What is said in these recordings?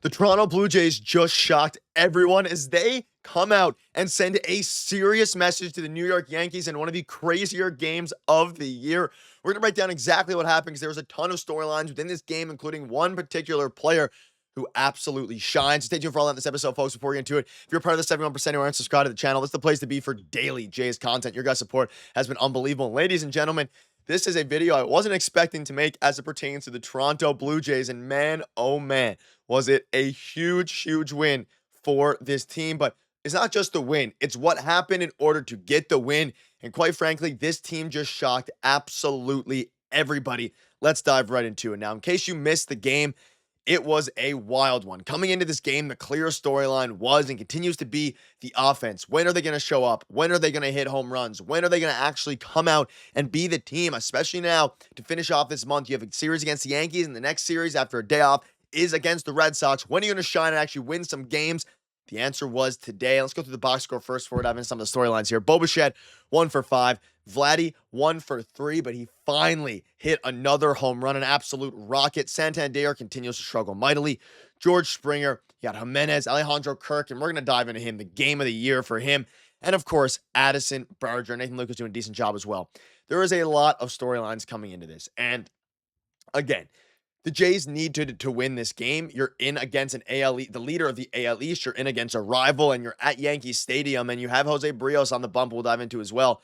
The Toronto Blue Jays just shocked everyone as they come out and send a serious message to the New York Yankees in one of the crazier games of the year. We're going to break down exactly what happened because there was a ton of storylines within this game, including one particular player who absolutely shines. Stay tuned for all that in this episode, folks. Before we get into it, if you're part of the 71% who aren't subscribed to the channel, this is the place to be for daily Jays content. Your guys' support has been unbelievable. Ladies and gentlemen, this is a video I wasn't expecting to make as it pertains to the Toronto Blue Jays, and man, oh man, was it a huge win for this team. But it's not just the win, it's what happened in order to get the win. And quite frankly, this team just shocked absolutely everybody. Let's dive right into it. Now, in case you missed the game, it was a wild one. Coming into this game, the clear storyline was and continues to be the offense. When are they going to show up? When are they going to hit home runs? When are they going to actually come out and be the team? Especially now to finish off this month, you have a series against the Yankees, and the next series after a day off is against the Red Sox. When are you going to shine and actually win some games? The answer was today. Let's go through the box score first before we dive into some of the storylines here. Bichette, 1 for 5. Vladdy, 1 for 3, but he finally hit another home run, an absolute rocket. Santander continues to struggle mightily. George Springer, you got Jimenez, Alejandro Kirk, and we're going to dive into him, the game of the year for him. And of course, Addison, Berger, Nathan Lucas doing a decent job as well. There is a lot of storylines coming into this. And again, the Jays need to win this game. You're in against an the leader of the AL East. You're in against a rival, and you're at Yankee Stadium, and you have José Berríos on the bump we'll dive into as well.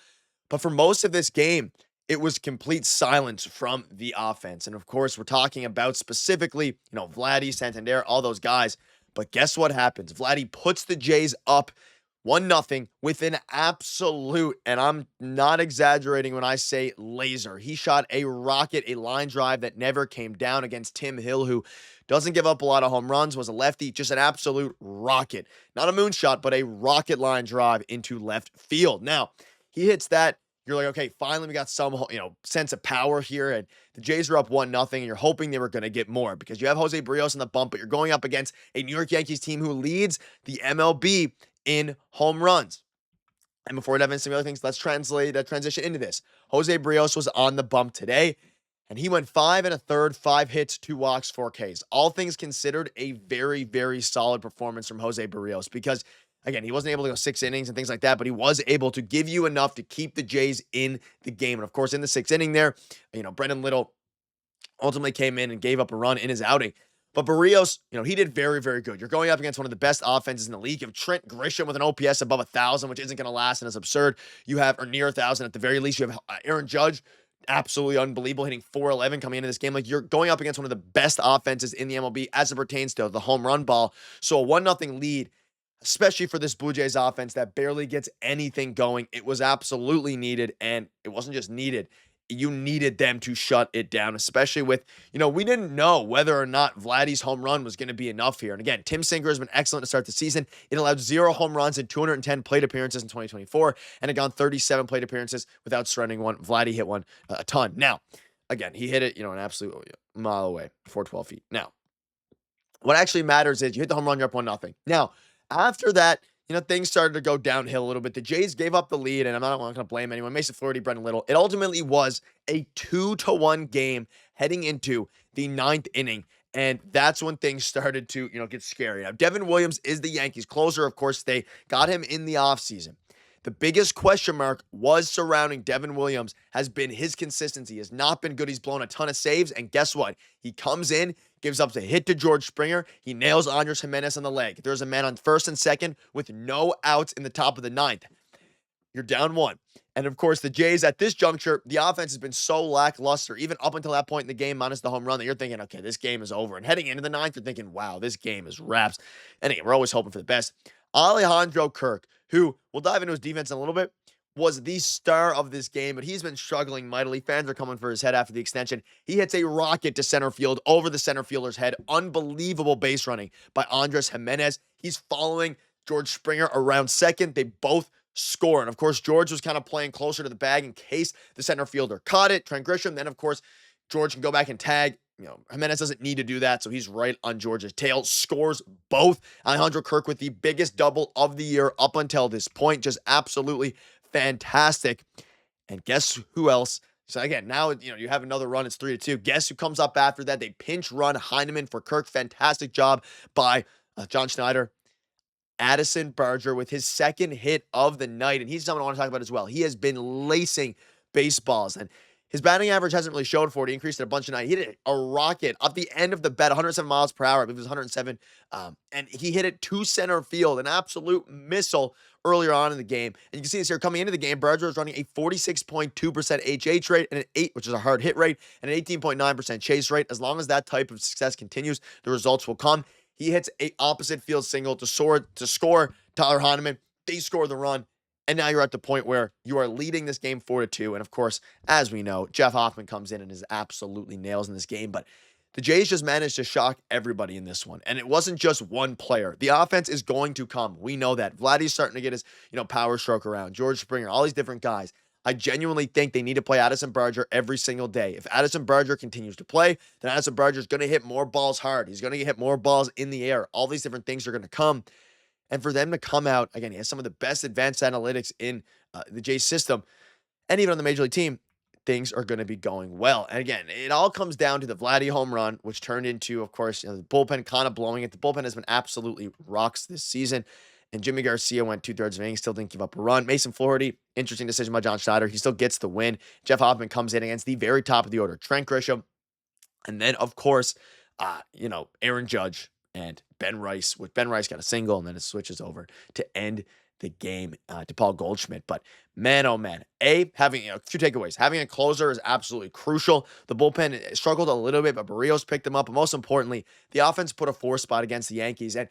But for most of this game, it was complete silence from the offense. And of course, we're talking about specifically, Vladdy, Santander, all those guys. But guess what happens? Vladdy puts the Jays up 1-0 with an absolute, and I'm not exaggerating when I say laser. He shot a rocket, a line drive that never came down against Tim Hill, who doesn't give up a lot of home runs, was a lefty, just an absolute rocket. Not a moonshot, but a rocket line drive into left field. Now, he hits that. You're like, okay, finally we got some, sense of power here, and the Jays are up 1-0, and you're hoping they were going to get more because you have José Berríos on the bump, but you're going up against a New York Yankees team who leads the MLB in home runs. And before we dive into some other things, let's transition into this. José Berríos was on the bump today, and he went 5 1/3, 5 hits, 2 walks, 4 Ks. All things considered, a very solid performance from José Berríos because, again, he wasn't able to go 6 innings and things like that, but he was able to give you enough to keep the Jays in the game. And of course, in the 6th inning there, Brendan Little ultimately came in and gave up a run in his outing. But Berríos, he did very good. You're going up against one of the best offenses in the league. You have Trent Grisham with an OPS above 1,000, which isn't going to last and is absurd. You have, or near 1,000 at the very least. You have Aaron Judge, absolutely unbelievable, hitting 411 coming into this game. Like, you're going up against one of the best offenses in the MLB as it pertains to the home run ball. So a 1-0 lead, especially for this Blue Jays offense that barely gets anything going, it was absolutely needed, and it wasn't just needed. You needed them to shut it down, especially with, we didn't know whether or not Vladdy's home run was going to be enough here. And again, Tim Singer has been excellent to start the season. It allowed 0 home runs and 210 plate appearances in 2024, and it gone 37 plate appearances without surrendering one. Vladdy hit one a ton. Now, again, he hit it, an absolute mile away, 412 feet. Now, what actually matters is you hit the home run, you're up 1-0. Now, after that, things started to go downhill a little bit. The Jays gave up the lead, and I'm not going to blame anyone. Mason Flaherty, Brendan Little. It ultimately was a 2-1 game heading into the 9th inning, and that's when things started to, get scary. Now, Devin Williams is the Yankees closer. Of course, they got him in the offseason. The biggest question mark was surrounding Devin Williams has been his consistency. He has not been good. He's blown a ton of saves, and guess what? He comes in, gives up the hit to George Springer. He nails Andres Jimenez on the leg. There's a man on first and second with no outs in the top of the 9th. You're down 1. And of course, the Jays at this juncture, the offense has been so lackluster, even up until that point in the game, minus the home run, that you're thinking, okay, this game is over. And heading into the 9th, you're thinking, wow, this game is wraps. And again, we're always hoping for the best. Alejandro Kirk, who we'll dive into his defense in a little bit, was the star of this game, but he's been struggling mightily. Fans are coming for his head after the extension. He hits a rocket to center field over the center fielder's head. Unbelievable base running by Andres Jimenez. He's following George Springer around second. They both score. And of course, George was kind of playing closer to the bag in case the center fielder caught it. Trent Grisham. Then, of course, George can go back and tag. Jimenez doesn't need to do that, so he's right on George's tail. Scores both. Alejandro Kirk with the biggest double of the year up until this point. Just absolutely fantastic. And guess who else So again, now you have another run. It's 3-2. Guess who comes up after that? They pinch run Heineman for Kirk. Fantastic job by John Schneider. Addison Barger with his second hit of the night, and he's someone I want to talk about as well. He has been lacing baseballs, and his batting average hasn't really showed for it. He increased it a bunch tonight. He hit a rocket up the end of the bat, 107 miles per hour. I believe it was 107, and he hit it to center field, an absolute missile earlier on in the game. And you can see this here coming into the game. Barger was running a 46.2% HH rate and an 8, which is a hard hit rate, and an 18.9% chase rate. As long as that type of success continues, the results will come. He hits a opposite field single to score Tyler Heineman. They score the run. And now you're at the point where you are leading this game 4-2. And of course, as we know, Jeff Hoffman comes in and is absolutely nails in this game. But the Jays just managed to shock everybody in this one. And it wasn't just one player. The offense is going to come. We know that. Vladdy's starting to get his, power stroke around. George Springer, all these different guys. I genuinely think they need to play Addison Barger every single day. If Addison Barger continues to play, then Addison Barger is going to hit more balls hard. He's going to hit more balls in the air. All these different things are going to come. And for them to come out, again, he has some of the best advanced analytics in the Jays system. And even on the Major League team, things are going to be going well. And again, it all comes down to the Vladdy home run, which turned into, of course, the bullpen kind of blowing it. The bullpen has been absolutely rocks this season. And Jimmy Garcia went 2/3 of innings, still didn't give up a run. Mason Flaherty, interesting decision by John Schneider. He still gets the win. Jeff Hoffman comes in against the very top of the order. Trent Grisham. And then, of course, Aaron Judge and Ben Rice, with Ben Rice got a single, and then it switches over to end the game to Paul Goldschmidt. But man, oh man, having a few takeaways. Having a closer is absolutely crucial. The bullpen struggled a little bit, but Berríos picked them up. But most importantly, the offense put a 4 spot against the Yankees. And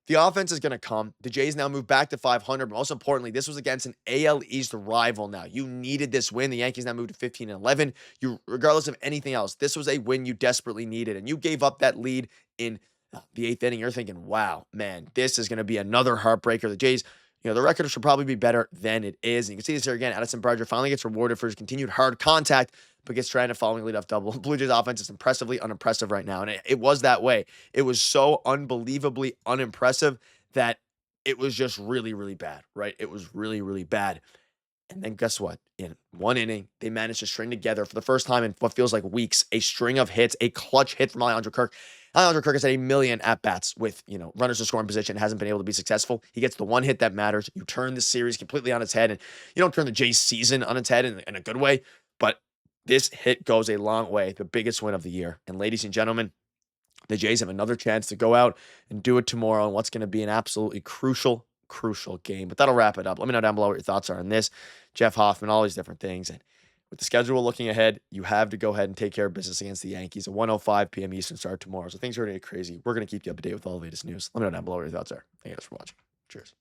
the offense is going to come. The Jays now move back to 500. But most importantly, this was against an AL East rival now. You needed this win. The Yankees now moved to 15-11. Regardless of anything else, this was a win you desperately needed. And you gave up that lead in the 8th inning. You're thinking, wow, man, this is going to be another heartbreaker. The Jays, the record should probably be better than it is. And you can see this here again. Addison Barger finally gets rewarded for his continued hard contact, but gets stranded following leadoff double. Blue Jays offense is impressively unimpressive right now. And it was that way. It was so unbelievably unimpressive that it was just really, really bad, right? It was really, really bad. And then guess what? In one inning, they managed to string together for the first time in what feels like weeks, a string of hits, a clutch hit from Alejandro Kirk. Alejandro Kirk has had a million at-bats with, runners to score in position, hasn't been able to be successful. He gets the one hit that matters. You turn the series completely on its head, and you don't turn the Jays season on its head in a good way, but this hit goes a long way, the biggest win of the year. And ladies and gentlemen, the Jays have another chance to go out and do it tomorrow in what's going to be an absolutely crucial game. But that'll wrap it up. Let me know down below what your thoughts are on this. Jeff Hoffman, all these different things. And with the schedule looking ahead, you have to go ahead and take care of business against the Yankees. A 1:05 p.m. Eastern start tomorrow. So things are going to get crazy. We're going to keep you up to date with all the latest news. Let me know down below what your thoughts are. Thank you guys for watching. Cheers.